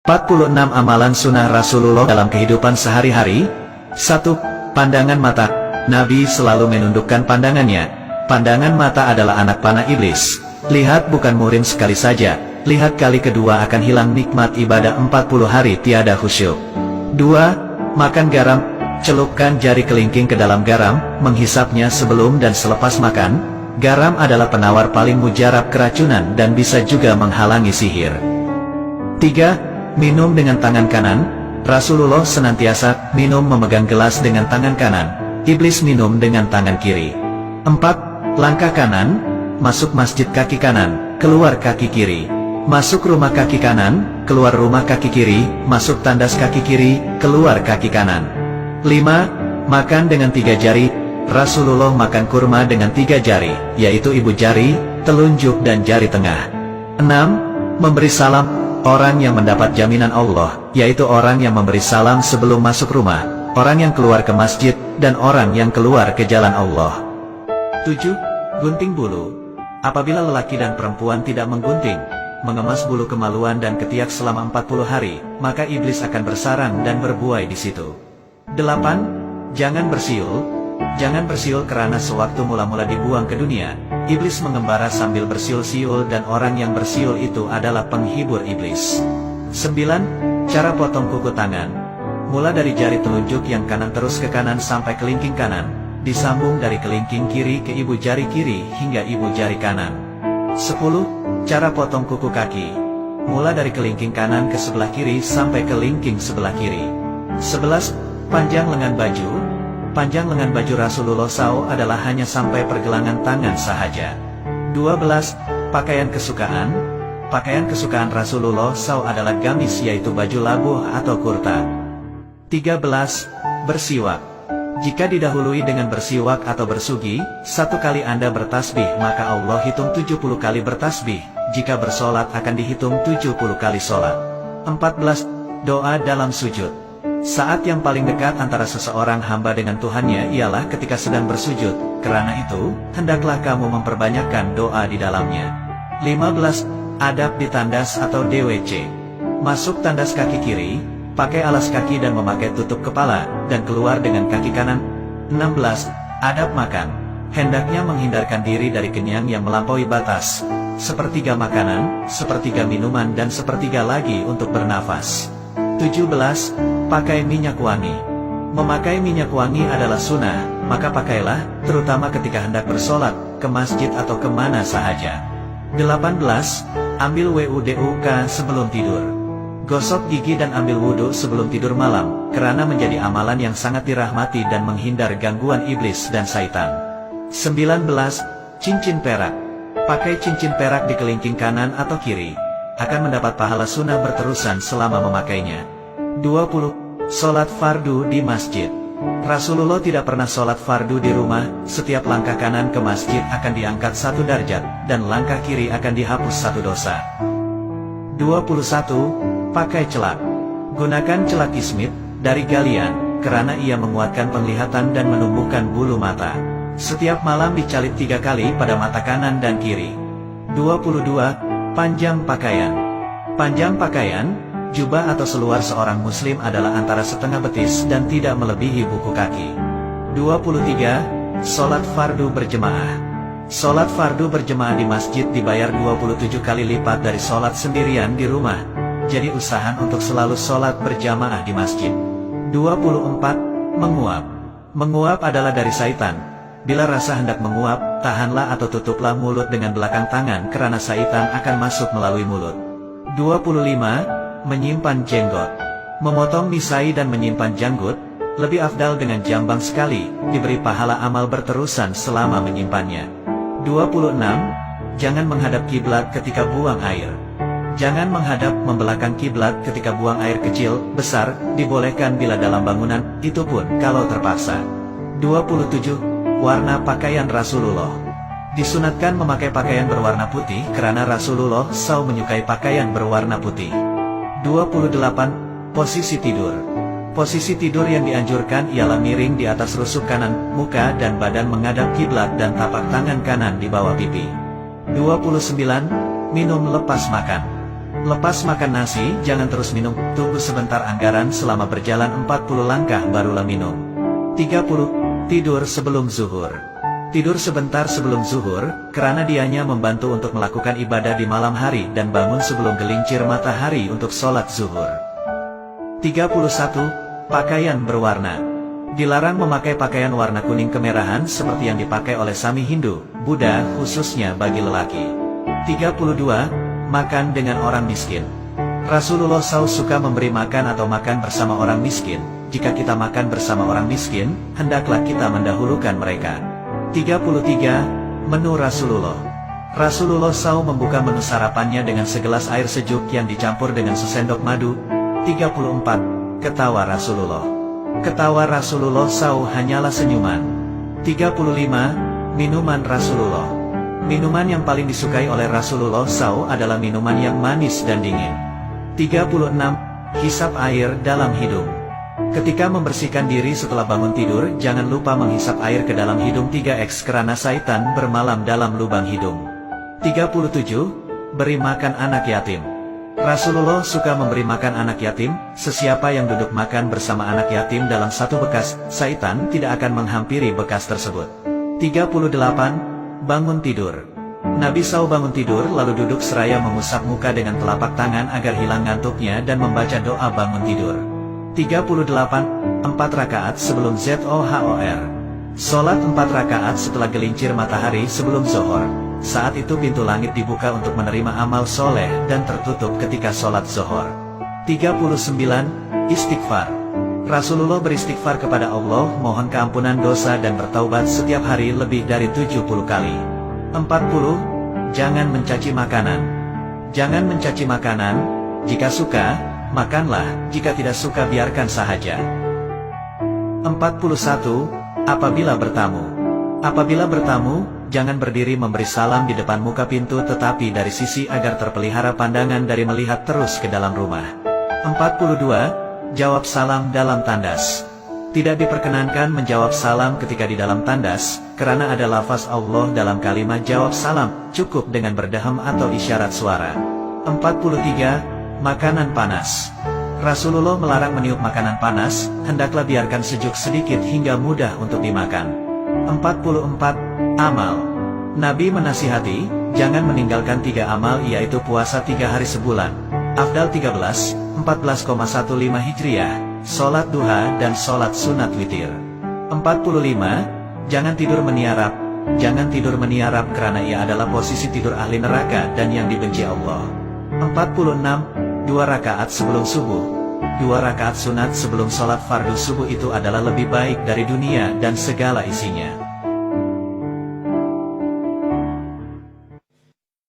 46 Amalan sunnah Rasulullah dalam kehidupan sehari-hari. 1. Pandangan mata. Nabi selalu menundukkan pandangannya. Pandangan mata adalah anak panah iblis. Lihat bukan murim sekali saja, lihat kali kedua akan hilang nikmat ibadah 40 hari tiada khusyuk. 2. Makan garam. Celupkan jari kelingking ke dalam garam, menghisapnya sebelum dan selepas makan. Garam adalah penawar paling mujarab keracunan dan bisa juga menghalangi sihir. 3. Minum dengan tangan kanan. Rasulullah senantiasa minum memegang gelas dengan tangan kanan. Iblis minum dengan tangan kiri. 4. Langkah kanan. Masuk masjid kaki kanan, keluar kaki kiri. Masuk rumah kaki kanan, keluar rumah kaki kiri. Masuk tandas kaki kiri, keluar kaki kanan. 5. Makan dengan 3 jari. Rasulullah makan kurma dengan 3 jari, yaitu ibu jari, telunjuk dan jari tengah. 6. Memberi salam. Orang yang mendapat jaminan Allah, yaitu orang yang memberi salam sebelum masuk rumah, orang yang keluar ke masjid, dan orang yang keluar ke jalan Allah. 7. Gunting bulu. Apabila lelaki dan perempuan tidak menggunting, mengemas bulu kemaluan dan ketiak selama 40 hari, maka iblis akan bersarang dan berbuai di situ. 8. Jangan bersiul. Jangan bersiul karena sewaktu mula-mula dibuang ke dunia, iblis mengembara sambil bersiul-siul dan orang yang bersiul itu adalah penghibur iblis. 9. Cara potong kuku tangan. Mula dari jari telunjuk yang kanan terus ke kanan sampai kelingking kanan, disambung dari kelingking kiri ke ibu jari kiri hingga ibu jari kanan. 10. Cara potong kuku kaki. Mula dari kelingking kanan ke sebelah kiri sampai kelingking sebelah kiri. 11. Panjang lengan baju. Panjang lengan baju Rasulullah SAW adalah hanya sampai pergelangan tangan sahaja. 12. Pakaian kesukaan. Pakaian kesukaan Rasulullah SAW adalah gamis, yaitu baju labuh atau kurta. 13. Bersiwak. Jika didahului dengan bersiwak atau bersugi, 1 kali Anda bertasbih maka Allah hitung 70 kali bertasbih. Jika bersolat akan dihitung 70 kali solat. 14. Doa dalam sujud. Saat yang paling dekat antara seseorang hamba dengan Tuhannya ialah ketika sedang bersujud. Karena itu, hendaklah kamu memperbanyakkan doa di dalamnya. 15. Adab di tandas atau DWC. Masuk tandas kaki kiri, pakai alas kaki dan memakai tutup kepala, dan keluar dengan kaki kanan. 16. Adab makan. Hendaknya menghindarkan diri dari kenyang yang melampaui batas. 1/3 makanan, 1/3 minuman dan 1/3 lagi untuk bernafas. 17. Pakai minyak wangi. Memakai minyak wangi adalah sunnah, maka pakailah, terutama ketika hendak bersolat, ke masjid atau kemana sahaja. 18. Ambil WUDUK sebelum tidur. Gosok gigi dan ambil wudhu sebelum tidur malam, karena menjadi amalan yang sangat dirahmati dan menghindar gangguan iblis dan syaitan. 19. Cincin perak. Pakai cincin perak di kelingking kanan atau kiri, akan mendapat pahala sunnah berterusan selama memakainya. 20. Sholat fardu di masjid. Rasulullah tidak pernah sholat fardu di rumah. Setiap langkah kanan ke masjid akan diangkat 1 derajat, dan langkah kiri akan dihapus 1 dosa. 21. Pakai celak. Gunakan celak ismit dari galian, karena ia menguatkan penglihatan dan menumbuhkan bulu mata. Setiap malam dicalip 3 kali pada mata kanan dan kiri. 22. Panjang pakaian. Panjang pakaian, jubah atau seluar seorang muslim adalah antara setengah betis dan tidak melebihi buku kaki. 23. Sholat fardu berjemaah. Sholat fardu berjemaah di masjid dibayar 27 kali lipat dari sholat sendirian di rumah. Jadi usahakan untuk selalu sholat berjamaah di masjid. 24. Menguap. Menguap adalah dari syaitan. Bila rasa hendak menguap, tahanlah atau tutuplah mulut dengan belakang tangan karena syaitan akan masuk melalui mulut. 25. Menyimpan jenggot. Memotong misai dan menyimpan janggut, lebih afdal dengan jambang sekali, diberi pahala amal berterusan selama menyimpannya. 26. Jangan menghadap kiblat ketika buang air. Jangan menghadap membelakang kiblat ketika buang air kecil, besar, dibolehkan bila dalam bangunan, itu pun kalau terpaksa. 27. Warna pakaian Rasulullah. Disunatkan memakai pakaian berwarna putih karena Rasulullah SAW menyukai pakaian berwarna putih. 28. Posisi tidur. Posisi tidur yang dianjurkan ialah miring di atas rusuk kanan, muka dan badan menghadap kiblat dan tapak tangan kanan di bawah pipi. 29. Minum lepas makan. Lepas makan nasi, jangan terus minum, tunggu sebentar anggaran selama berjalan 40 langkah barulah minum. 30. Tidur sebelum zuhur. Tidur sebentar sebelum zuhur, karena dianya membantu untuk melakukan ibadah di malam hari dan bangun sebelum gelincir matahari untuk sholat zuhur. 31. Pakaian berwarna. Dilarang memakai pakaian warna kuning kemerahan seperti yang dipakai oleh Sami Hindu, Buddha, khususnya bagi lelaki. 32. Makan dengan orang miskin. Rasulullah SAW suka memberi makan atau makan bersama orang miskin. Jika kita makan bersama orang miskin, hendaklah kita mendahulukan mereka. 33. Menu Rasulullah. Rasulullah SAW membuka menu sarapannya dengan segelas air sejuk yang dicampur dengan sesendok madu. 34. Ketawa Rasulullah. Ketawa Rasulullah SAW hanyalah senyuman. 35. Minuman Rasulullah. Minuman yang paling disukai oleh Rasulullah SAW adalah minuman yang manis dan dingin. 36. Hisap air dalam hidung. Ketika membersihkan diri setelah bangun tidur, jangan lupa menghisap air ke dalam hidung 3x karena syaitan bermalam dalam lubang hidung. 37. Beri makan anak yatim. Rasulullah suka memberi makan anak yatim. Sesiapa yang duduk makan bersama anak yatim dalam satu bekas, syaitan tidak akan menghampiri bekas tersebut. 38. Bangun tidur. Nabi SAW bangun tidur lalu duduk seraya mengusap muka dengan telapak tangan agar hilang ngantuknya dan membaca doa bangun tidur. 38. 4 rakaat sebelum Zohor. Sholat 4 rakaat setelah gelincir matahari sebelum Zohor. Saat itu pintu langit dibuka untuk menerima amal soleh dan tertutup ketika sholat Zohor. 39. Istighfar. Rasulullah beristighfar kepada Allah, mohon keampunan dosa dan bertaubat setiap hari lebih dari 70 kali. 40. Jangan mencaci makanan. Jangan mencaci makanan. Jika suka, makanlah, jika tidak suka biarkan sahaja. 41. Apabila bertamu. Apabila bertamu, jangan berdiri memberi salam di depan muka pintu tetapi dari sisi agar terpelihara pandangan dari melihat terus ke dalam rumah. 42. Jawab salam dalam tandas. Tidak diperkenankan menjawab salam ketika di dalam tandas, karena ada lafaz Allah dalam kalimat jawab salam, cukup dengan berdehem atau isyarat suara. 43. Makanan panas. Rasulullah melarang meniup makanan panas, hendaklah biarkan sejuk sedikit hingga mudah untuk dimakan. 44. Amal. Nabi menasihati, jangan meninggalkan 3 amal yaitu puasa 3 hari sebulan, Afdal 13, 14,15 Hijriah, sholat duha dan sholat sunat witir. 45. Jangan tidur meniarap. Jangan tidur meniarap karena ia adalah posisi tidur ahli neraka dan yang dibenci Allah. 46. 2 rakaat sebelum subuh. 2 rakaat sunat sebelum sholat fardu subuh itu adalah lebih baik dari dunia dan segala isinya.